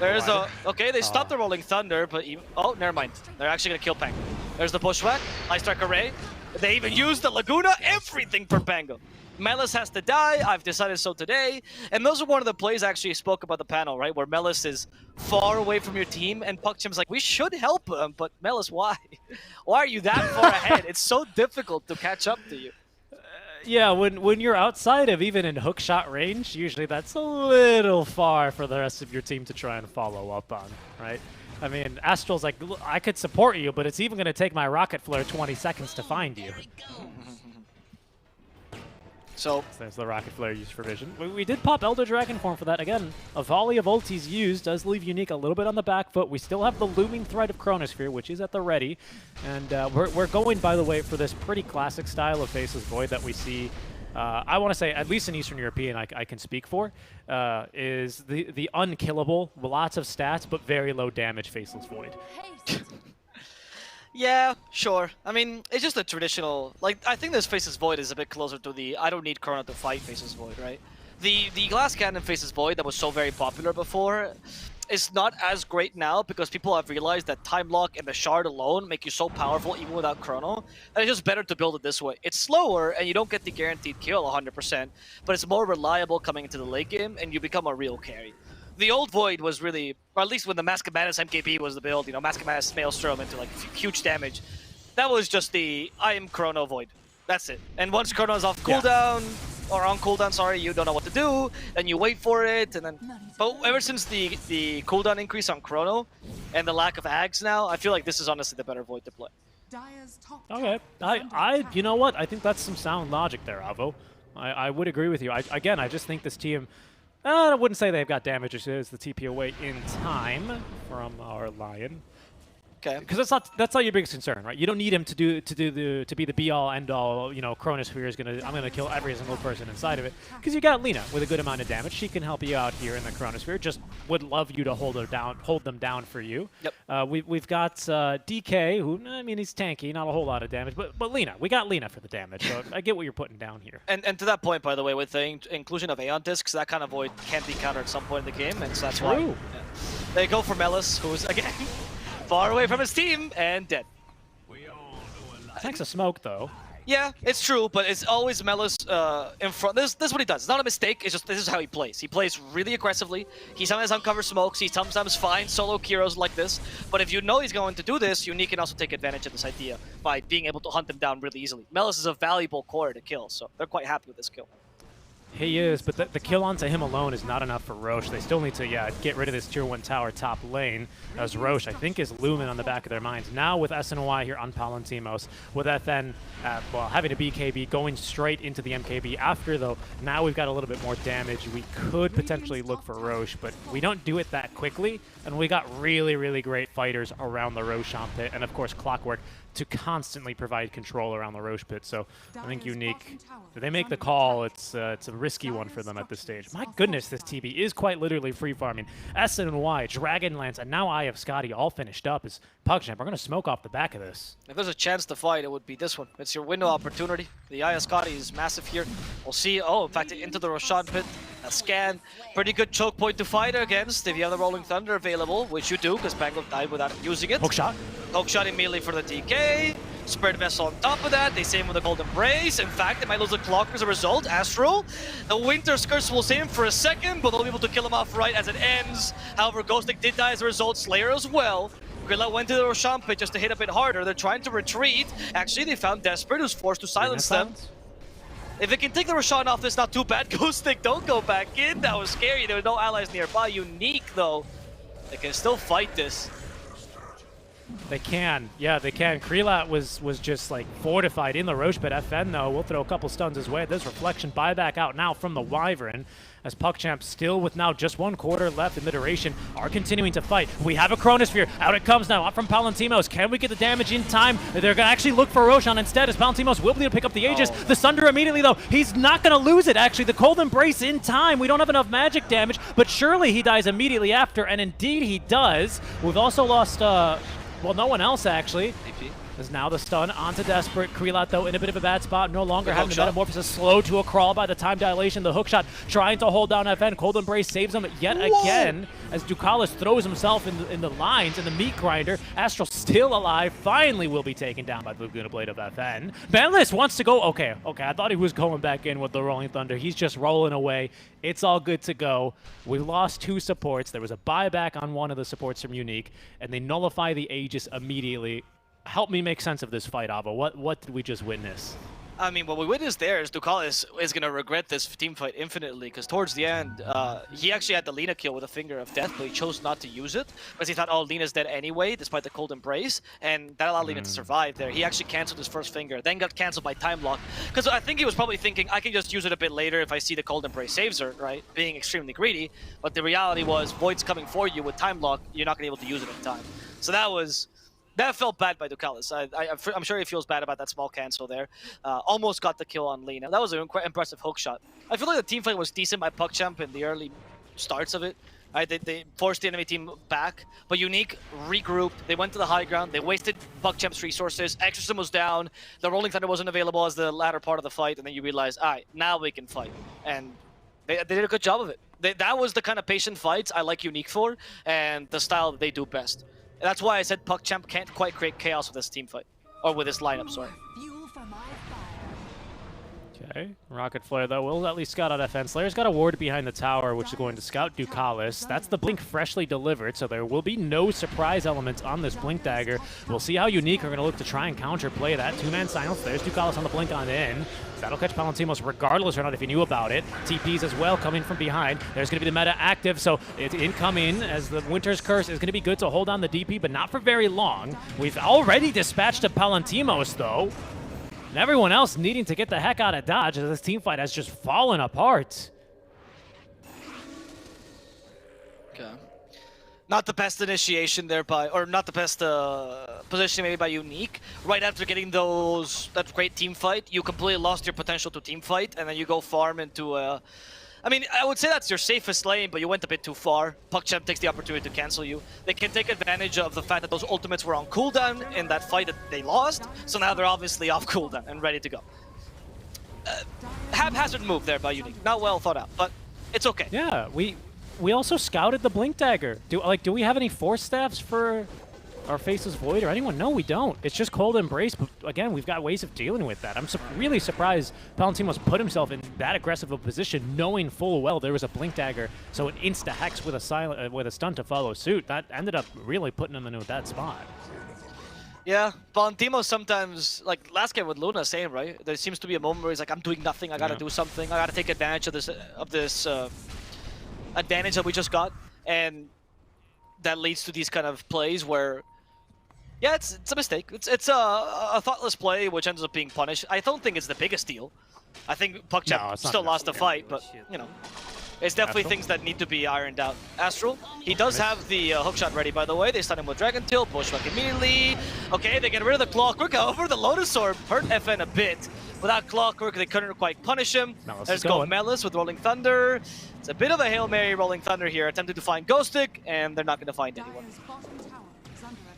There's a... Okay, they stopped the Rolling Thunder, but... Oh, never mind. They're actually going to kill Pango. There's the Bushwhack. Ice Strike Array. They even used the Laguna. Everything for Pango. Melis has to die. I've decided so today. And those are one of the plays I actually spoke about the panel, right? Where Melis is far away from your team, and PuckChamp's like, we should help him, but Melis, why? Why are you that far ahead? It's so difficult to catch up to you. Yeah, when you're outside of even in hookshot range, usually that's a little far for the rest of your team to try and follow up on, right? I mean, Astral's like, I could support you, but it's even going to take my Rocket Flare 20 seconds to find you. So there's the Rocket Flare used for vision. We did pop Elder Dragon form for that. Again, a volley of ultis used does leave Unique a little bit on the back foot. We still have the looming threat of Chronosphere, which is at the ready. And we're going, by the way, for this pretty classic style of Faceless Void that we see. I want to say, at least in Eastern European, I can speak for, is the unkillable, lots of stats, but very low damage Faceless Void. Yeah, sure. I mean, it's just a traditional... Like, I think this Faceless Void is a bit closer to the I don't need Chrono to fight Faceless Void, right? The Glass Cannon Faceless Void that was so very popular before is not as great now because people have realized that Time Lock and the Shard alone make you so powerful even without Chrono. And it's just better to build it this way. It's slower and you don't get the guaranteed kill 100%, but it's more reliable coming into the late game and you become a real carry. The old Void was really, or at least when the Mask of Madness MKB was the build, you know, Mask of Madness Maelstrom into like huge damage. That was just the I am Chrono Void. That's it. And once Chrono is off cooldown, or on cooldown, sorry, you don't know what to do, and you wait for it, and then... But ever since the cooldown increase on Chrono, and the lack of Ags now, I feel like this is honestly the better Void to play. Okay. You know what? I think that's some sound logic there, Avo. I would agree with you. Again, I just think this team... I wouldn't say they've got damage issues. The TP away in time from our Lion. Okay. Because that's not your biggest concern, right? You don't need him to be the be all end all. You know, Chronosphere I'm gonna kill every single person inside of it. Because you got Lina with a good amount of damage. She can help you out here in the Chronosphere. Just would love you to hold them down for you. Yep. We've got DK, who I mean he's tanky, not a whole lot of damage, but Lina, we got Lina for the damage. So I get what you're putting down here. And to that point, by the way, with the inclusion of Aeon discs, that kind of void can be countered at some point in the game, and so that's why they go for Melis, who's again far away from his team and dead. Thanks to smoke though. Yeah, it's true, but it's always Melis in front. This is what he does. It's not a mistake. It's just this is how he plays. He plays really aggressively. He sometimes uncovers smokes. He sometimes finds solo Kiros like this. But if you know he's going to do this, Unique can also take advantage of this idea by being able to hunt him down really easily. Melis is a valuable core to kill, so they're quite happy with this kill. He is, but the kill onto him alone is not enough for Roche. They still need to, get rid of this tier 1 tower top lane, as Roche, I think, is looming on the back of their minds. Now with SNY here on Palantimos, with FN, having a BKB, going straight into the MKB after, though, now we've got a little bit more damage. We could potentially look for Roche, but we don't do it that quickly, and we got really, really great fighters around the Roshan pit, and of course Clockwork to constantly provide control around the Roche pit. So I think Unique, if they make the call, it's a risky one for them at this stage. My goodness, this TB is quite literally free farming. SNY, Dragonlance, and now Eye of Scotty all finished up as PuckChamp are going to smoke off the back of this. If there's a chance to fight, it would be this one. It's your window opportunity. The Eye of Scotty is massive here. We'll see. Oh, in fact, into the Roshan pit. A scan. Pretty good choke point to fight against if you have the Rolling Thunder available, which you do, because Pango died without using it. Hook shot. Hook shot immediately for the DK. Spirit Vessel on top of that. They save him with a Golden Brace. In fact, they might lose the Clock as a result. Astro. The Winter Curse will save him for a second, but they'll be able to kill him off right as it ends. However, Ghostic did die as a result. Slayer as well. Grilla went to the Roshan pit just to hit a bit harder. They're trying to retreat. Actually, they found Desperate, who's forced to silence them. If it can take the Roshan off, it's not too bad. Ghostic, don't go back in. That was scary. There were no allies nearby. Unique, though. They can still fight this. They can. Yeah, they can. Krelat was just like fortified in the Roche pit. FN, though, will throw a couple stuns his way. There's Reflection buyback out now from the Wyvern, as PuckChamp, still with now just 1 quarter left in the duration, are continuing to fight. We have a Chronosphere. Out it comes now, up from Palantimos. Can we get the damage in time? They're going to actually look for Roshan instead, as Palantimos will be able to pick up the Aegis. The Sunder immediately, though. He's not going to lose it, actually. The Cold Embrace in time. We don't have enough magic damage, but surely he dies immediately after, and indeed he does. We've also lost, well, no one else, actually. As now the stun onto Desperate. Krelat, though, in a bit of a bad spot, no longer having the Metamorphosis, slow to a crawl by the time dilation. The hookshot trying to hold down FN. Cold Embrace saves him yet again as Ducalis throws himself in the lines, in the meat grinder. Astral still alive, finally will be taken down by the Laguna Blade of FN. Banless wants to go, okay, I thought he was going back in with the Rolling Thunder. He's just rolling away. It's all good to go. We lost 2 supports. There was a buyback on one of the supports from Unique, and they nullify the Aegis immediately. Help me make sense of this fight, Avo. What did we just witness? I mean, what we witnessed there is Ducalis is going to regret this team fight infinitely, because towards the end, he actually had the Lina kill with a Finger of Death, but he chose not to use it, because he thought, oh, Lina's dead anyway, despite the Cold Embrace, and that allowed Lina to survive there. He actually canceled his first Finger, then got canceled by Time Lock, because I think he was probably thinking, I can just use it a bit later if I see the Cold Embrace saves her, right? Being extremely greedy, but the reality was, Void's coming for you with Time Lock, you're not going to be able to use it in time. So that felt bad by Ducalis. I'm sure he feels bad about that small cancel there. Almost got the kill on Lina. That was an impressive hook shot. I feel like the team fight was decent by PuckChamp in the early starts of it. Right? They forced the enemy team back, but Unique regrouped. They went to the high ground. They wasted PuckChamp's resources. Exorcism was down. The Rolling Thunder wasn't available as the latter part of the fight, and then you realize, all right, now we can fight. And they did a good job of it. That was the kind of patient fights I like Unique for, and the style that they do best. That's why I said PuckChamp can't quite create chaos with this team fight. Or with this lineup, sorry. Okay, Rocket Flare, though, will at least scout out FN. Slayer's got a ward behind the tower, which is going to scout Ducalis. That's the Blink freshly delivered, so there will be no surprise elements on this Blink Dagger. We'll see how Unique are going to look to try and counterplay that. 2-man silence. There's Ducalis on the Blink on in. That'll catch Palantimos regardless or not if you knew about it. TPs as well coming from behind. There's going to be the meta active, so it's incoming as the Winter's Curse is going to be good to hold on the DP, but not for very long. We've already dispatched a Palantimos, though. And everyone else needing to get the heck out of Dodge as this team fight has just fallen apart. Okay. Not the best initiation there by, or not the best position maybe by Unique. Right after getting that great team fight, you completely lost your potential to team fight, and then you go farm into a... I mean, I would say that's your safest lane, but you went a bit too far. PuckChamp takes the opportunity to cancel you. They can take advantage of the fact that those ultimates were on cooldown in that fight that they lost, so now they're obviously off cooldown and ready to go. Haphazard move there by Unique. Not well thought out, but it's okay. Yeah, we also scouted the Blink Dagger. Do we have any Force Staffs for our Faceless Void or anyone? No, we don't. It's just Cold Embrace, but again, we've got ways of dealing with that. I'm really surprised Palantimos put himself in that aggressive a position, knowing full well there was a Blink Dagger, so an insta-hex with a stun to follow suit. That ended up really putting him into that spot. Yeah, Palantimos sometimes, like last game with Luna, same, right? There seems to be a moment where he's like, I'm doing nothing, I gotta do something, I gotta take advantage of this advantage that we just got, and that leads to these kind of plays where, yeah, it's a mistake. It's a thoughtless play which ends up being punished. I don't think it's the biggest deal. I think PuckChamp still lost the fight, but you know, it's definitely things that need to be ironed out. Astral, he does have the hookshot ready, by the way. They stun him with Dragon Tail, Bushwhack immediately. Okay, they get rid of the Clockwork. However, the Lotus Orb hurt FN a bit. Without Clockwork, they couldn't quite punish him. There's go Melis with Rolling Thunder. It's a bit of a Hail Mary Rolling Thunder here, attempting to find Ghostic, and they're not going to find anyone.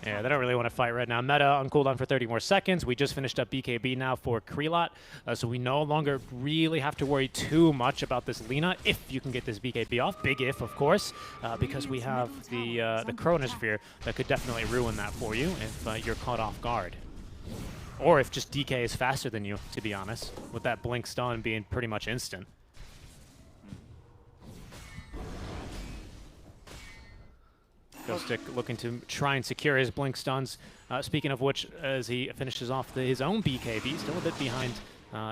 Yeah, they don't really want to fight right now. Meta on cooldown for 30 more seconds. We just finished up BKB now for Krelot, so we no longer really have to worry too much about this Lina if you can get this BKB off. Big if, of course, because we have the Chronosphere that could definitely ruin that for you if you're caught off guard. Or if just DK is faster than you, to be honest, with that blink stun being pretty much instant. Ghostic looking to try and secure his blink stuns. Speaking of which, as he finishes off his own BKB, still a bit behind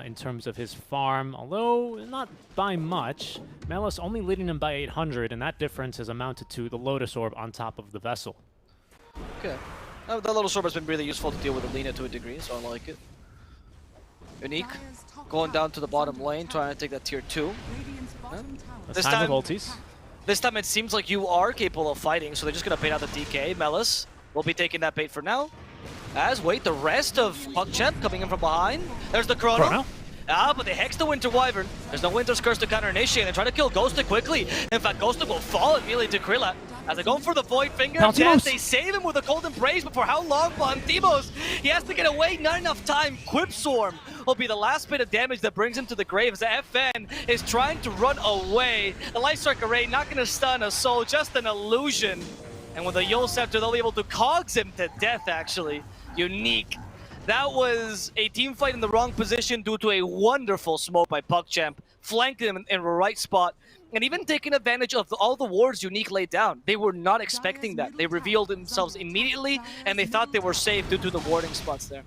in terms of his farm, although not by much. Melis only leading him by 800, and that difference has amounted to the Lotus Orb on top of the vessel. Okay. The Lotus Orb has been really useful to deal with Alina to a degree, so I like it. Unique, going down to the bottom lane, trying to take that tier 2. This time it seems like you are capable of fighting, so they're just going to bait out the DK. Melis will be taking that bait for now. As, wait, the rest of PuckChamp coming in from behind. There's the Chrono. But they hex the Winter Wyvern. There's no Winter's Curse to counter-initiate and try to kill Ghostic quickly. In fact, Ghostic will fall immediately to Krelot. As they go for the Void Finger, yes, they save him with a Cold Embrace, but for how long, Palantimos? He has to get away, not enough time. Quip Swarm will be the last bit of damage that brings him to the grave as FN is trying to run away. The Light Strike Array not going to stun a soul, just an illusion. And with a Yule Scepter, they'll be able to cogs him to death, actually. Unique. That was a team fight in the wrong position due to a wonderful smoke by PuckChamp, flanked him in the right spot, and even taking advantage of all the wards Unique laid down. They were not expecting that. They revealed themselves immediately, and they thought they were safe due to the warding spots there.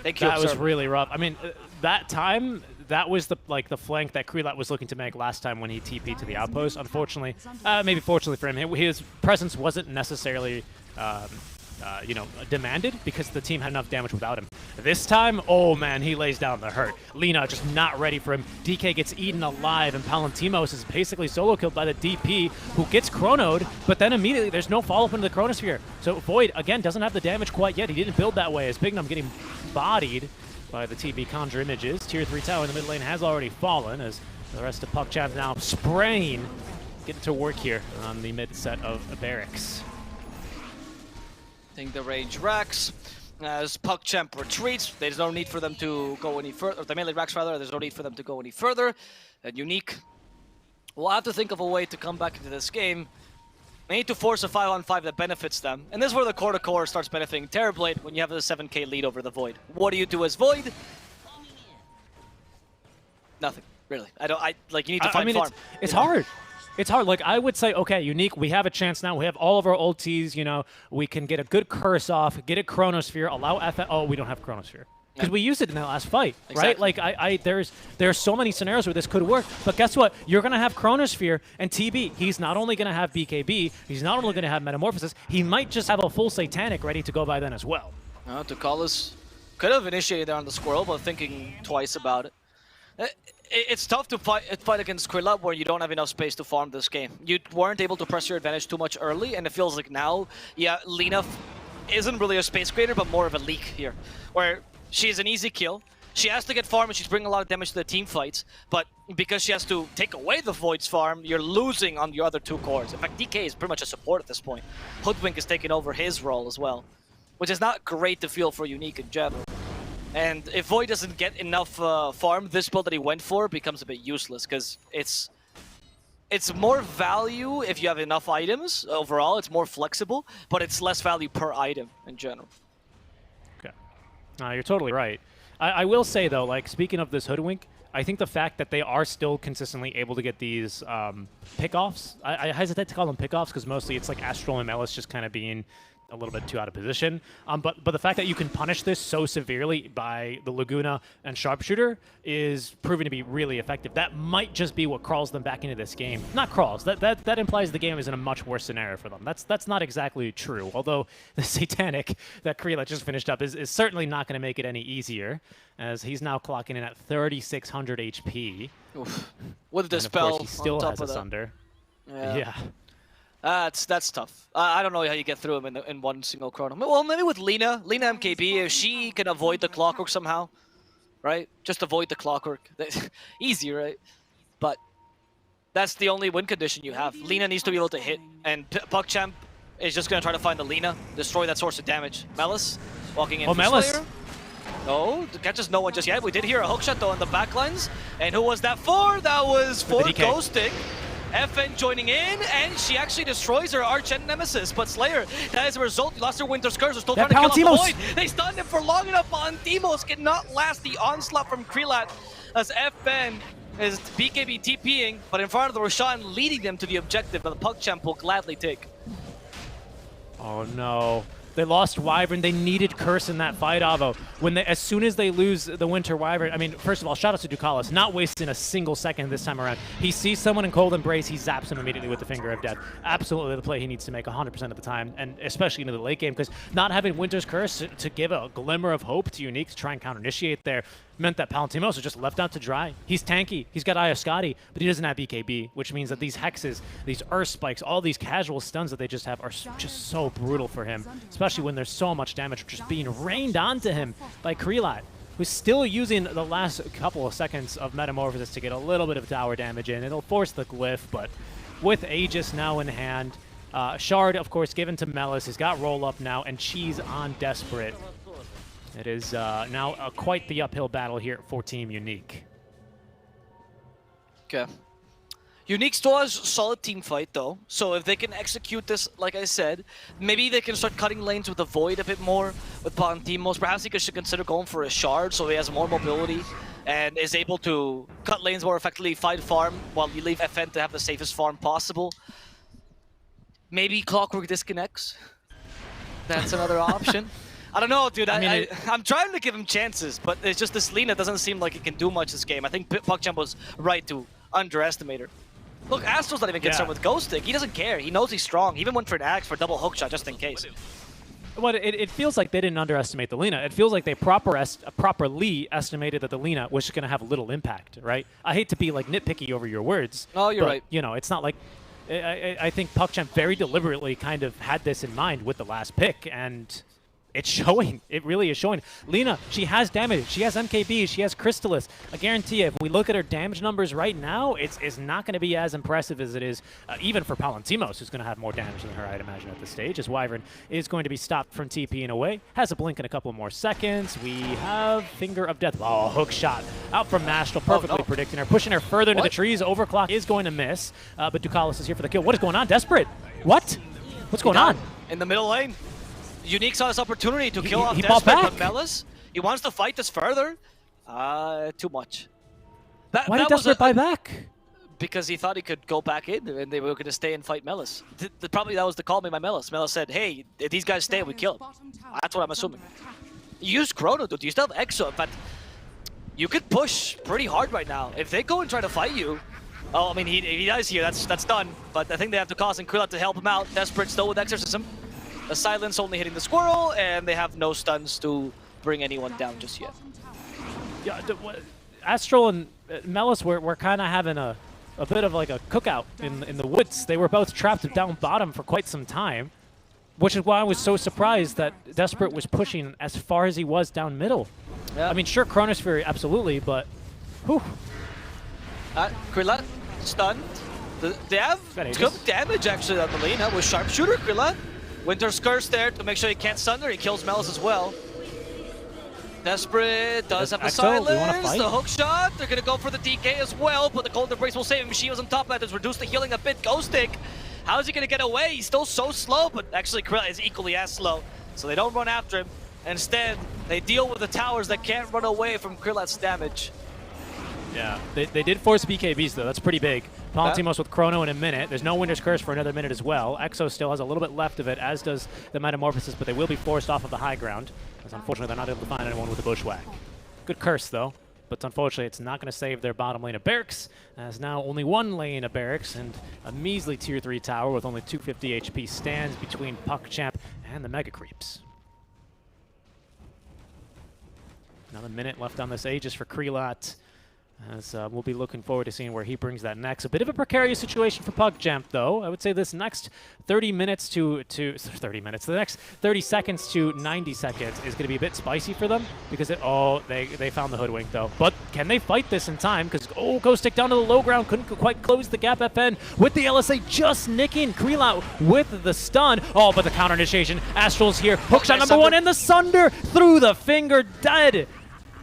Thank you, That was really rough. I mean, that time, that was the flank that Krelot was looking to make last time when he TP'd to the outpost. Unfortunately, maybe fortunately for him, his presence wasn't necessarily demanded because the team had enough damage without him. This time, oh man, he lays down the hurt. Lina just not ready for him. DK gets eaten alive, and Palantimos is basically solo killed by the DP, who gets chronoed, but then immediately there's no follow-up into the Chronosphere. So Void, again, doesn't have the damage quite yet. He didn't build that way, as Bignum getting bodied by the TB Conjure Images. Tier 3 tower in the mid lane has already fallen, as the rest of PuckChamp now spraying, getting to work here on the mid set of barracks. I think the range racks. As PuckChamp retreats, there's no need for them to go any further. Or the melee racks, rather, there's no need for them to go any further. And Unique will have to think of a way to come back into this game. They need to force a 5-on-5 that benefits them. And this is where the core-to-core starts benefiting Terrorblade when you have the 7k lead over the Void. What do you do as Void? Nothing, really. You need to find farm. It's hard. It's hard. Like, I would say, okay, Unique, we have a chance now. We have all of our ultis, you know. We can get a good curse off, get a Chronosphere, allow FN... Oh, we don't have Chronosphere. Because we used it in that last fight, right? Like, there's so many scenarios where this could work. But guess what? You're going to have Chronosphere and TB. He's not only going to have BKB, he's not only going to have Metamorphosis, he might just have a full Satanic ready to go by then as well. Tukalas could have initiated there on the Squirrel, but thinking twice about it. It's tough to fight against Krilla where you don't have enough space to farm this game. You weren't able to press your advantage too much early, and it feels like now, yeah, Lina isn't really a space creator, but more of a leak here, where she's an easy kill. She has to get farm and she's bringing a lot of damage to the team fights, but because she has to take away the Void's farm, you're losing on your other two cores. In fact, DK is pretty much a support at this point. Hoodwink is taking over his role as well, which is not great to feel for Unique in general. And if Void doesn't get enough farm, this build that he went for becomes a bit useless, because it's more value if you have enough items overall. It's more flexible, but it's less value per item in general. Okay. You're totally right. I will say, though, like, speaking of this Hoodwink, I think the fact that they are still consistently able to get these pickoffs, I hesitate to call them pickoffs because mostly it's like Astral and Melis just kind of being a little bit too out of position. But the fact that you can punish this so severely by the Laguna and Sharpshooter is proving to be really effective. That might just be what crawls them back into this game. Not crawls. That implies the game is in a much worse scenario for them. That's not exactly true. Although the Satanic that Krilla just finished up is certainly not going to make it any easier, as he's now clocking in at 3,600 HP. Oof. With the and spell, of course, he still on top has of a that. Sunder. Yeah. That's tough. I don't know how you get through him in one single chrono. Well, maybe with Lina MKB, if she can avoid the clockwork somehow, right? Just avoid the clockwork. Easy, right? But that's the only win condition you have. Lina needs to be able to hit, and PuckChamp is just going to try to find the Lina, destroy that source of damage. Melis walking in. Oh, Melis! Slayer. No, catches no one just yet. We did hear a hookshot though on the backlines. And who was that for? That was for Ghosting. FN joining in, and she actually destroys her arch and nemesis. But Slayer, that is a result. Lost her Winter's Curse. They're still trying to kill off the Void. They stunned him for long enough. Palantimos cannot last the onslaught from Krelat as FN is BKB TPing, but in front of the Roshan, leading them to the objective that the PuckChamp will gladly take. Oh no. They lost Wyvern. They needed Curse in that fight, Avo. As soon as they lose the Winter Wyvern, I mean, first of all, shout out to Ducalis, not wasting a single second this time around. He sees someone in Cold Embrace, he zaps him immediately with the Finger of Death. Absolutely the play he needs to make 100% of the time, and especially into the late game, because not having Winter's Curse to give a glimmer of hope to Unique to try and counter-initiate there meant that Palantimos was just left out to dry. He's tanky, he's got Ioscati, but he doesn't have BKB, which means that these hexes, these Earth Spikes, all these casual stuns that they just have are just so brutal for him, especially when there's so much damage just being rained onto him by Krelat, who's still using the last couple of seconds of Metamorphosis to get a little bit of tower damage in. It'll force the Glyph, but with Aegis now in hand, Shard, of course, given to Melis, he's got roll up now, and Cheese on Desperate. It is now quite the uphill battle here for Team Unique. Okay. Unique still has solid team fight though, so if they can execute this, like I said, maybe they can start cutting lanes with the Void a bit more with Palantimos. Perhaps he should consider going for a Shard so he has more mobility and is able to cut lanes more effectively, fight farm, while you leave FN to have the safest farm possible. Maybe Clockwork disconnects. That's another option. I don't know, dude. I'm trying to give him chances, but it's just this Lina doesn't seem like he can do much this game. I think PuckChamp was right to underestimate her. Look, Astral's not even concerned with Ghosting. He doesn't care. He knows he's strong. He even went for an axe for a double hookshot just in case. Well, it feels like they didn't underestimate the Lina. It feels like they properly estimated that the Lina was going to have little impact, right? I hate to be like nitpicky over your words. No, you're but, right. You know, it's not like I think PuckChamp very deliberately kind of had this in mind with the last pick, and it's showing. It really is showing. Lina, she has damage. She has MKB. She has Crystallis. I guarantee you, if we look at her damage numbers right now, it's not going to be as impressive as it is even for Palantimos, who's going to have more damage than her, I'd imagine, at this stage, as Wyvern is going to be stopped from TPing away. Has a blink in a couple more seconds. We have Finger of Death. Oh, hook shot out from Mashal, perfectly predicting her, pushing her further into the trees. Overclock is going to miss, but Ducalis is here for the kill. What is going on? Desperate. What? What's going on? In the middle lane. Unique saw this opportunity to kill off he Desperate, but Melis, he wants to fight this further. Too much. Why did Desperate buy back? Because he thought he could go back in, and they were going to stay and fight Melis. Probably that was the call made by Melis. Melis said, hey, if these guys stay, we kill them. That's what I'm assuming. You use Chrono, dude. You still have Exo. In fact, you could push pretty hard right now. If they go and try to fight you, oh, I mean, he dies here. That's done. But I think they have to cause and Krilla to help him out. Desperate still with Exorcism. The silence only hitting the squirrel, and they have no stuns to bring anyone down just yet. Yeah, Astral and Melis were kind of having a bit of like a cookout in the woods. They were both trapped down bottom for quite some time, which is why I was so surprised that Desperate was pushing as far as he was down middle. Yeah. I mean, sure, Chronosphere, absolutely, but whew. Krillat stunned. They have good damage actually on the lane with Sharpshooter. Krillat. Winter's Curse there to make sure he can't stun her. He kills Melis as well. Desperate does have the silence, the hook shot. They're going to go for the DK as well, but the Cold Embrace will save him. She was on top of that. Has reduced the healing a bit. Ghostic. How is he going to get away? He's still so slow, but actually Krillat is equally as slow. So they don't run after him. Instead, they deal with the towers that can't run away from Krillat's damage. Yeah, they did force BKBs though. That's pretty big. Palantimos with Chrono in a minute. There's no Winter's Curse for another minute as well. Exo still has a little bit left of it, as does the Metamorphosis, but they will be forced off of the high ground, as unfortunately they're not able to find anyone with a Bushwhack. Good Curse though, but unfortunately it's not going to save their bottom lane of barracks, as now only one lane of barracks and a measly tier 3 tower with only 250 HP stands between PuckChamp and the Mega Creeps. Another minute left on this Aegis for Krillat, as we'll be looking forward to seeing where he brings that next. A bit of a precarious situation for PuckChamp, though. I would say this next 30 minutes to 30 minutes, the next 30 seconds to 90 seconds is going to be a bit spicy for them because they found the hoodwink though. But can they fight this in time? Because Ghost Stick down to the low ground, couldn't quite close the gap. FN with the LSA just nicking Krillat with the stun. Oh, but the counter initiation. Astral's here. Hookshot number one and the Sunder through the finger, dead.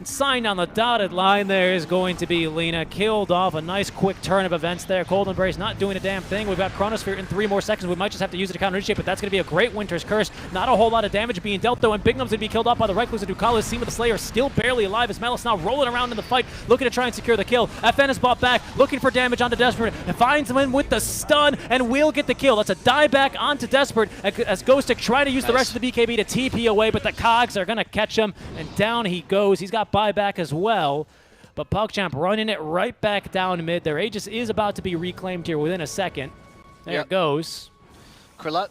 Signed on the dotted line there is going to be Lina. Killed off. A nice quick turn of events there. Cold Embrace not doing a damn thing. We've got Chronosphere in 3 more seconds. We might just have to use it to counter initiate, but that's going to be a great Winter's Curse. Not a whole lot of damage being dealt though, and Bignum's going to be killed off by the Recluse and Ducalis. Seam of the Slayer still barely alive as Melis now rolling around in the fight, looking to try and secure the kill. FN is bought back, looking for damage onto Desperate, and finds him in with the stun, and will get the kill. That's a dieback onto Desperate as Ghostic trying to use the rest of the BKB to TP away, but the Cogs are going to catch him, and down he goes. He's got buyback as well. But PuckChamp running it right back down mid. Their Aegis is about to be reclaimed here within a second. There it goes. Krillat.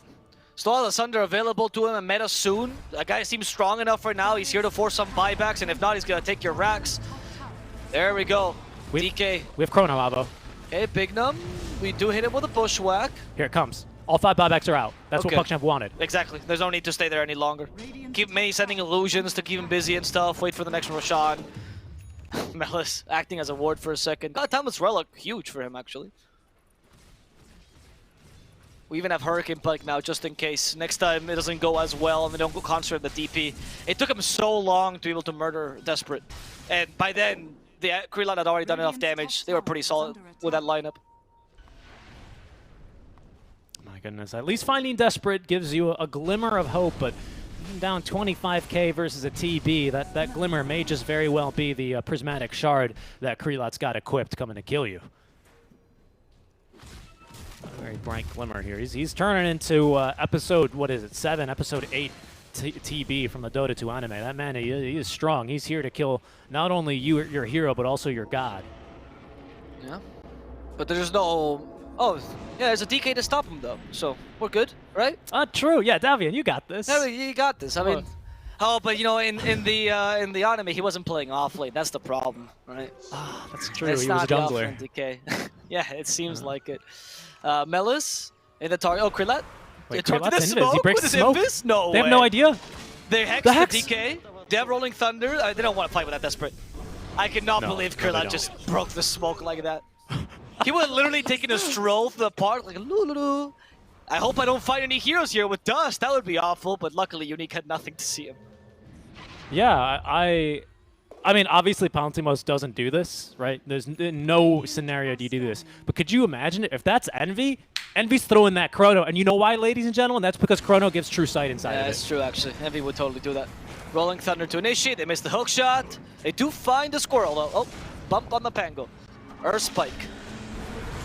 Still has a Sunder available to him and meta soon. That guy seems strong enough right now. He's here to force some buybacks, and if not, he's going to take your racks. There we go. DK. We have Chrono Avo. Okay, Bignum. We do hit him with a Bushwhack. Here it comes. All 5 buybacks are out. That's what PuckChamp wanted. Exactly. There's no need to stay there any longer. Keep May sending illusions to keep him busy and stuff. Wait for the next Roshan. Melis acting as a ward for a second. God, Timeless Relic, huge for him actually. We even have Hurricane Pike now just in case. Next time it doesn't go as well and they don't go concentrate the DP. It took him so long to be able to murder Desperate. And by then, the Krillat had already done enough damage. They were pretty solid with that lineup. My goodness, at least finding Desperate gives you a glimmer of hope, but down 25k versus a TB, that glimmer may just very well be the prismatic shard that Krillat's got equipped coming to kill you. A very bright glimmer here. He's turning into episode, what is it, 7, episode 8 TB from the Dota 2 anime. That man, he is strong. He's here to kill not only you, your hero, but also your god. Yeah, but there's no... Oh, yeah, there's a DK to stop him, though, so we're good, right? True. Yeah, Davian, you got this. Yeah, you got this. I mean, but you know, in the anime, he wasn't playing off lane. That's the problem, right? That's true. It's he was a not the jungler. DK. Yeah, it seems like it. Melis in the target. Oh, Krillat. Wait, Krillat's Krillat's invis. He breaks with smoke. Invis? No They have way. no idea. They hex The the hex? DK. They have Rolling Thunder. They don't want to fight with that Desperate. I cannot believe Krillat just broke the smoke like that. He was literally taking a stroll through the park, like, loo. I hope I don't find any heroes here with dust. That would be awful, but luckily Unique had nothing to see him. Yeah, I mean, obviously Palantimos doesn't do this, right? There's no scenario do you do this. But could you imagine if that's Envy? Envy's throwing that Chrono, and you know why, ladies and gentlemen? That's because Chrono gives true sight inside of it. That's true, actually. Envy would totally do that. Rolling Thunder to initiate. They miss the hook shot. They do find the squirrel, though. Oh, bump on the Pango. Earth Spike.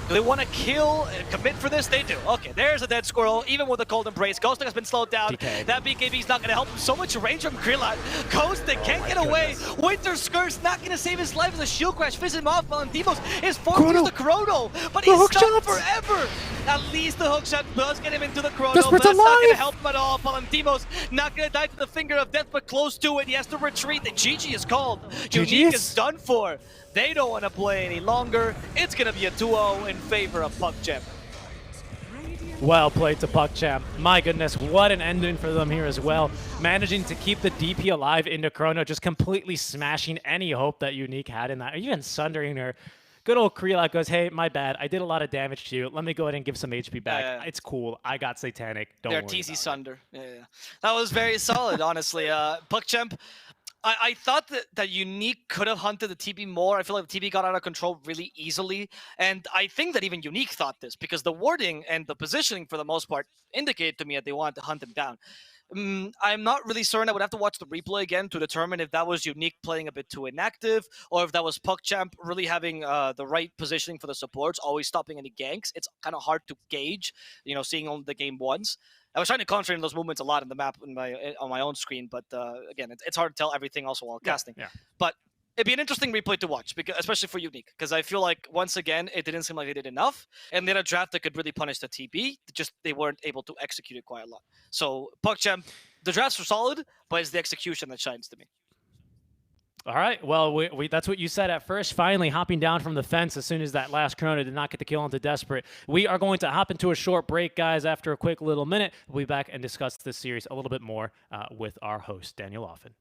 Do they want to kill, commit for this? They do. Okay, there's a dead squirrel, even with the cold embrace. Ghosting has been slowed down. DK. That BKB's not going to help him. So much range from Krillin. Ghosting can't get away. Winter Skirt's not going to save his life as a shield crash fizzes him off. Valentimos is forced to use the chrono, but he's stuck forever. At least the hookshot does get him into the chrono, but that's not going to help him at all. Valentimos not going to die to the finger of death, but close to it. He has to retreat. The GG is called. Unique is done for. They don't want to play any longer. It's going to be a 2-0 in favor of PuckChamp. Well played to PuckChamp. My goodness, what an ending for them here as well. Managing to keep the DP alive into Chrono, just completely smashing any hope that Unique had in that. Even sundering her. Good old Krillin goes, hey, my bad. I did a lot of damage to you. Let me go ahead and give some HP back. It's cool. I got Satanic. Don't worry about TC Sunder. Yeah. That was very solid, honestly. PuckChamp, I thought that Unique could have hunted the TB more. I feel like the TB got out of control really easily. And I think that even Unique thought this because the wording and the positioning, for the most part, indicated to me that they wanted to hunt him down. I'm not really certain. I would have to watch the replay again to determine if that was Unique playing a bit too inactive or if that was PuckChamp really having the right positioning for the supports, always stopping any ganks. It's kind of hard to gauge, seeing only the game once. I was trying to concentrate on those movements a lot in the map on my own screen, but again, it's hard to tell everything also while casting. Yeah. But it'd be an interesting replay to watch, especially for Unique, because I feel like, once again, it didn't seem like they did enough, and they had a draft that could really punish the TB, just they weren't able to execute it quite a lot. So, PuckChamp, the drafts were solid, but it's the execution that shines to me. All right, well, that's what you said at first. Finally hopping down from the fence as soon as that last Chrono did not get the kill onto Desperate. We are going to hop into a short break, guys. After a quick little minute, we'll be back and discuss this series a little bit more with our host, Daniel Offen.